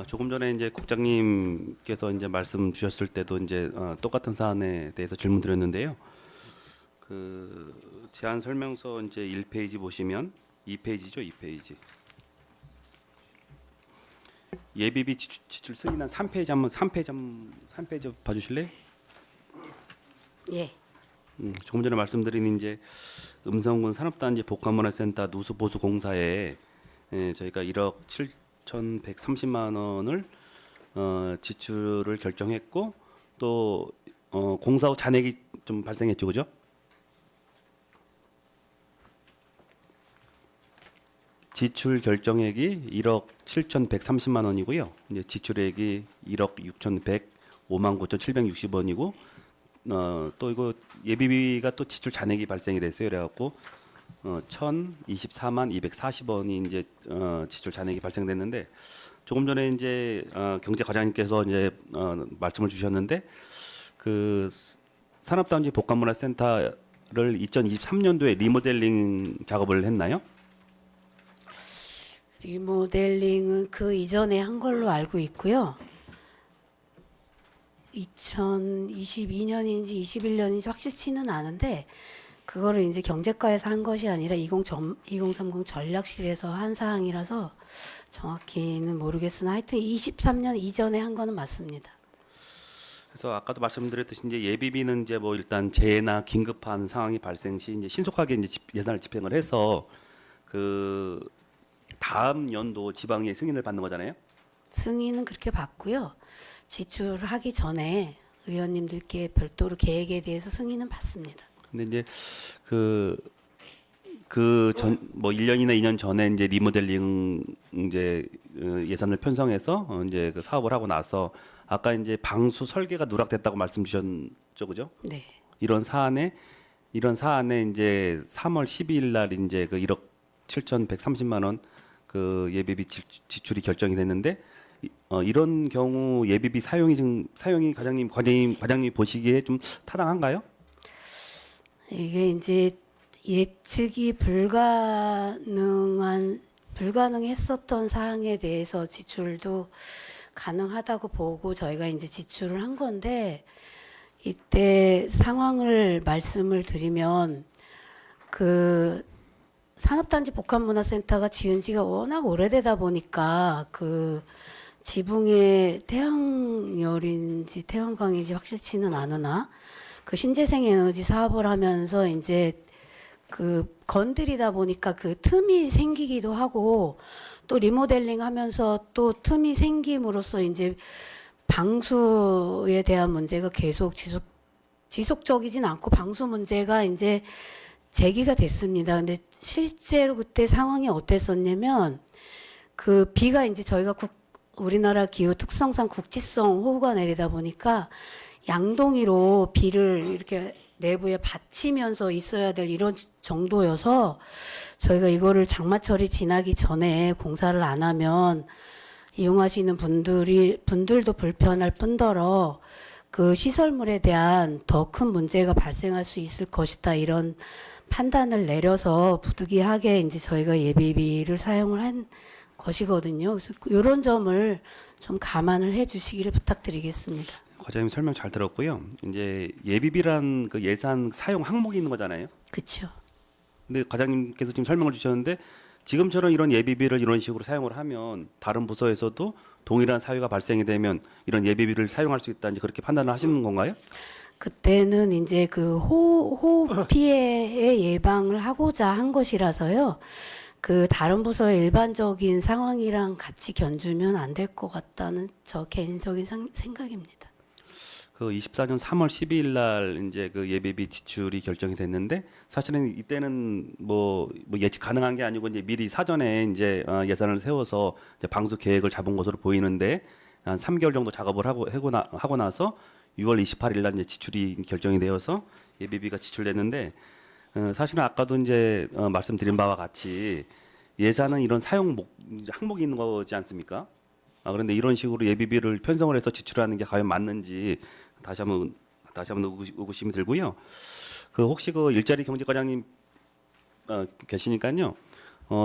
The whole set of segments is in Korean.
조금 전에 이제 국장님께서 이제 말씀 주셨을 때도 이제 똑같은 사안에 대해서 질문 드렸는데요. 그 제안 설명서 이제 1페이지 보시면 2페이지죠, 2페이지. 예비비 지출 승인안 3페이지 봐주실래요? 예. 조금 전에 말씀드린 이제 음성군 산업단지 복합문화센터 누수보수공사에 저희가 1억 7,130만 원을 지출을 결정했고 또 공사 후 잔액이 좀 발생했죠, 그죠? 지출 결정액이 1억 7,130만 원이고요. 이제 지출액이 1억 6,105만 9,760원이고 또 이거 예비비가 또 지출 잔액이 발생이 됐어요. 그래갖고 1,024만 240원이 이제 지출 잔액이 발생됐는데 조금 전에 이제 경제과장님께서 이제 말씀을 주셨는데 그 산업단지 복합문화센터를 2023년도에 리모델링 작업을 했나요? 리모델링은 그 이전에 한 걸로 알고 있고요. 2022년인지 21년인지 확실치는 않은데 그거를 이제 경제과에서 한 것이 아니라 2030 전략실에서 한 사항이라서 정확히는 모르겠으나 하여튼 23년 이전에 한 거는 맞습니다. 그래서 아까도 말씀드렸듯이 이제 예비비는 이제 뭐 일단 재해나 긴급한 상황이 발생 시 이제 신속하게 이제 예산을 집행을 해서 그 다음 연도 지방의 승인을 받는 거잖아요. 승인은 그렇게 받고요. 지출하기 전에 의원님들께 별도로 계획에 대해서 승인은 받습니다. 근데 이제 뭐 1년이나 2년 전에 이제 리모델링 이제 예산을 편성해서 이제 그 사업을 하고 나서 아까 이제 방수 설계가 누락됐다고 말씀 주셨죠, 그죠? 네. 이런 사안에 이제 3월 12일 날 이제 그 1억 7,130만 원 그 예비비 지출이 결정이 됐는데 이런 경우 예비비 사용이 과장님 보시기에 좀 타당한가요? 이게 이제 예측이 불가능했었던 사항에 대해서 지출도 가능하다고 보고 저희가 이제 지출을 한 건데 이때 상황을 말씀을 드리면 그 산업단지 복합문화센터가 지은 지가 워낙 오래되다 보니까 그 지붕에 태양열인지 태양광인지 확실치는 않으나 그 신재생 에너지 사업을 하면서 이제 그 건드리다 보니까 그 틈이 생기기도 하고 또 리모델링 하면서 또 틈이 생김으로써 이제 방수에 대한 문제가 계속 지속적이진 않고 방수 문제가 이제 제기가 됐습니다. 근데 실제로 그때 상황이 어땠었냐면 그 비가 이제 저희가 우리나라 기후 특성상 국지성 호우가 내리다 보니까 양동이로 비를 이렇게 내부에 받치면서 있어야 될 이런 정도여서 저희가 이거를 장마철이 지나기 전에 공사를 안 하면 이용하시는 분들도 불편할 뿐더러 그 시설물에 대한 더 큰 문제가 발생할 수 있을 것이다 이런 판단을 내려서 부득이하게 이제 저희가 예비비를 사용을 한 것이거든요. 그래서 이런 점을 좀 감안을 해주시기를 부탁드리겠습니다. 과장님 설명 잘 들었고요. 이제 예비비란 그 예산 사용 항목이 있는 거잖아요. 그렇죠. 근데 과장님께서 지금 설명을 주셨는데 지금처럼 이런 예비비를 이런 식으로 사용을 하면 다른 부서에서도 동일한 사유가 발생이 되면 이런 예비비를 사용할 수 있다 이제 그렇게 판단을 하시는 건가요? 그때는 이제 그 호우 피해의 예방을 하고자 한 것이라서요. 그 다른 부서의 일반적인 상황이랑 같이 견주면 안 될 것 같다는 저 개인적인 생각입니다. 그 24년 3월 12일 날 이제 그 예비비 지출이 결정이 됐는데 사실은 이때는 뭐 예측 가능한 게 아니고 이제 미리 사전에 이제 예산을 세워서 이제 방수 계획을 잡은 것으로 보이는데 한 3개월 정도 작업을 하고 나서 6월 28일 날 이제 지출이 결정이 되어서 예비비가 지출됐는데 사실은 아까도 이제 말씀드린 바와 같이 예산은 이런 항목이 있는 거지 않습니까? 그런데 이런 식으로 예비비를 편성을 해서 지출하는 게 과연 맞는지 다시 한번 의구심이 들고요. 그 혹시 그 일자리 경제과장님 계시니까요.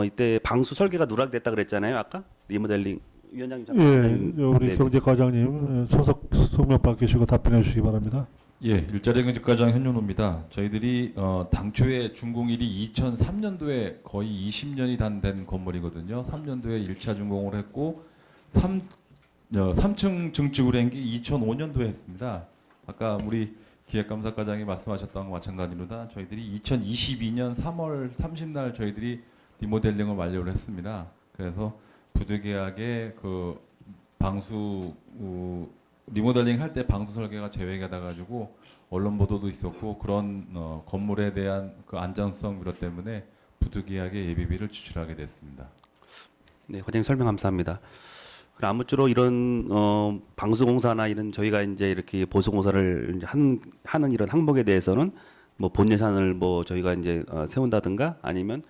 이때 방수 설계가 누락됐다 그랬잖아요. 아까 리모델링 위원장님 예, 우리 네네. 경제과장님 소속 성명 밝히시고 답변해 주시기 바랍니다. 예, 일자리 경제과장 현윤호입니다. 저희들이 당초에 준공일이 2003년도에 거의 20년이 된 건물이거든요. 3년도에 1차 준공을 했고 3층 증축을 한 게 2005년도에 했습니다. 아까 우리 기획감사과장이 말씀하셨던 것과 마찬가지로다 저희들이 2022년 3월 30날 저희들이 리모델링을 완료를 했습니다. 그래서 부득이하게 그 방수 리모델링 할 때 방수 설계가 제외가 돼가지고 언론 보도도 있었고 그런 건물에 대한 그 안전성 우려 때문에 부득이하게 예비비를 지출하게 됐습니다. 네, 과장님 설명 감사합니다. 그럼 아무쪼록 이런 방수공사나 이런 저희가 이제 이렇게 보수공사를 이제 하는 이런 항목에 대해서는 뭐 본 예산을 뭐 저희가 이제 세운다든가 아니면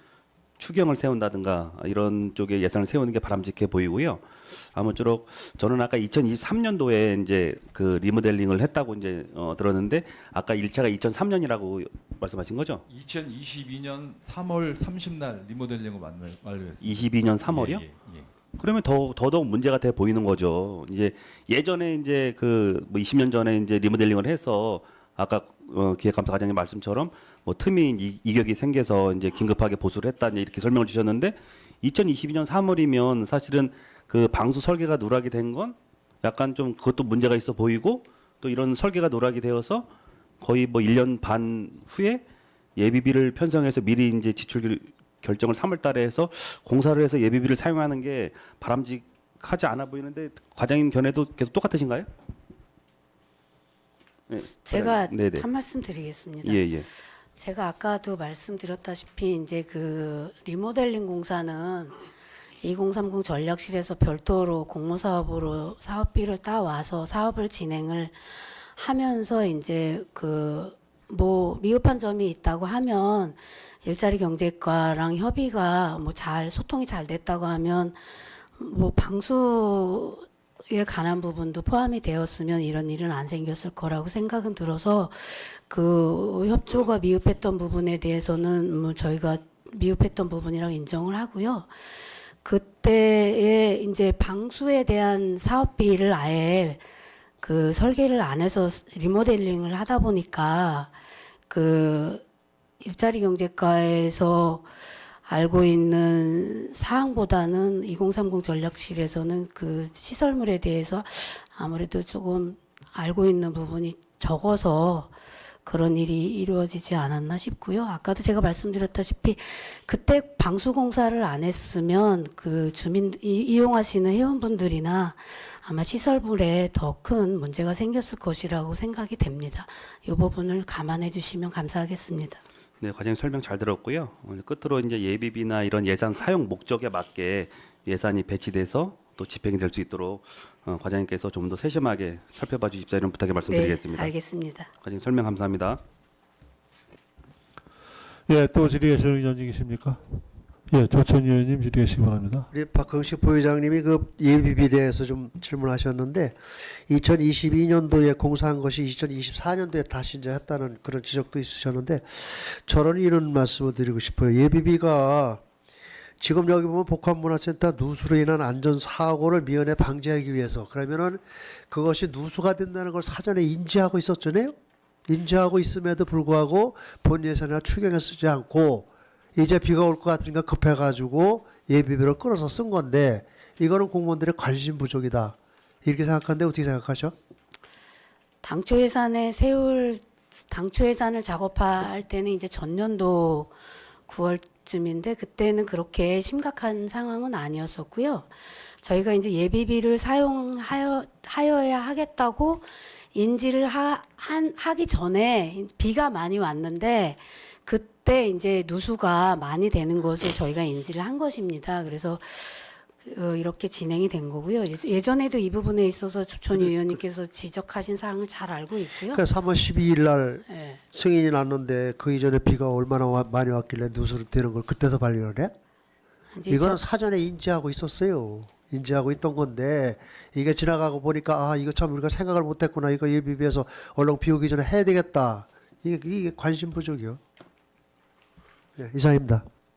추경을 세운다든가 이런 쪽에 예산을 세우는 게 바람직해 보이고요. 아무쪼록 저는 아까 2023년도에 이제 그 리모델링을 했다고 이제 들었는데 아까 1차가 2003년이라고 말씀하신 거죠? 2022년 3월 30날 리모델링을 완료했습니다. 22년 3월이요? 예. 그러면 더더욱 문제가 돼 보이는 거죠. 이제 예전에 이제 그 뭐 20년 전에 이제 리모델링을 해서 아까 기획감사과장님 말씀처럼 뭐 틈이 이격이 생겨서 이제 긴급하게 보수를 했다 이렇게 설명을 주셨는데 2022년 3월이면 사실은 그 방수 설계가 누락이 된 건 약간 좀 그것도 문제가 있어 보이고 또 이런 설계가 누락이 되어서 거의 뭐 1년 반 후에 예비비를 편성해서 미리 이제 지출 결정을 3월 달에 해서 공사를 해서 예비비를 사용하는 게 바람직하지 않아 보이는데 과장님 견해도 계속 똑같으신가요? 네, 제가 네네. 한 말씀 드리겠습니다. 예. 제가 아까도 말씀드렸다시피 이제 그 리모델링 공사는 2030 전략실에서 별도로 공모사업으로 사업비를 따와서 사업을 진행을 하면서 이제 그 뭐 미흡한 점이 있다고 하면 일자리 경제과랑 협의가 뭐 잘 소통이 잘 됐다고 하면 뭐 방수에 관한 부분도 포함이 되었으면 이런 일은 안 생겼을 거라고 생각은 들어서 그 협조가 미흡했던 부분에 대해서는 뭐 저희가 미흡했던 부분이라고 인정을 하고요. 그때에 이제 방수에 대한 사업비를 아예 그 설계를 안 해서 리모델링을 하다 보니까 그 일자리 경제과에서 알고 있는 사항보다는 2030 전략실에서는 그 시설물에 대해서 아무래도 조금 알고 있는 부분이 적어서 그런 일이 이루어지지 않았나 싶고요. 아까도 제가 말씀드렸다시피 그때 방수공사를 안 했으면 그 이용하시는 회원분들이나 아마 시설물에 더 큰 문제가 생겼을 것이라고 생각이 됩니다. 이 부분을 감안해 주시면 감사하겠습니다. 네, 과장님 설명 잘 들었고요. 오늘 끝으로 이제 예비비나 이런 예산 사용 목적에 맞게 예산이 배치돼서 또 집행이 될 수 있도록 과장님께서 좀 더 세심하게 살펴봐 주십사 이런 부탁의 말씀드리겠습니다. 네, 알겠습니다. 과장님 설명 감사합니다. 예, 또 질의하실 의원님 계십니까? 예, 조천 의원님 질의하시기 바랍니다. 우리 박흥식 부회장님이 그 예비비에 대해서 좀 질문하셨는데 2022년도에 공사한 것이 2024년도에 다시 이제 했다는 그런 지적도 있으셨는데 저는 이런 말씀을 드리고 싶어요. 예비비가 지금 여기 보면 복합문화센터 누수로 인한 안전사고를 미연에 방지하기 위해서 그러면은 그것이 누수가 된다는 걸 사전에 인지하고 있었잖아요. 인지하고 있음에도 불구하고 본 예산이나 추경에 쓰지 않고 이제 비가 올 것 같으니까 급해가지고 예비비를 끌어서 쓴 건데 이거는 공무원들의 관심 부족이다. 이렇게 생각하는데 어떻게 생각하죠? 당초 예산을 작업할 때는 이제 전년도 9월쯤인데 그때는 그렇게 심각한 상황은 아니었었고요. 저희가 이제 예비비를 사용하여야 하겠다고 인지를 하기 전에 비가 많이 왔는데 그때 이제 누수가 많이 되는 것을 저희가 인지를 한 것입니다. 그래서 이렇게 진행이 된 거고요. 예전에도 이 부분에 있어서 조천 의원님께서 지적하신 사항을 잘 알고 있고요. 그러니까 3월 12일 날 네. 승인이 났는데 그 이전에 비가 얼마나 많이 왔길래 누수로 되는 걸 그때도 발견을 해? 이제 이거는 사전에 인지하고 있었어요. 인지하고 있던 건데 이게 지나가고 보니까 아 이거 참 우리가 생각을 못했구나. 이거 예비비에서 얼른 비 오기 전에 해야 되겠다. 이게 관심 부족이요. 네, 이상입니다.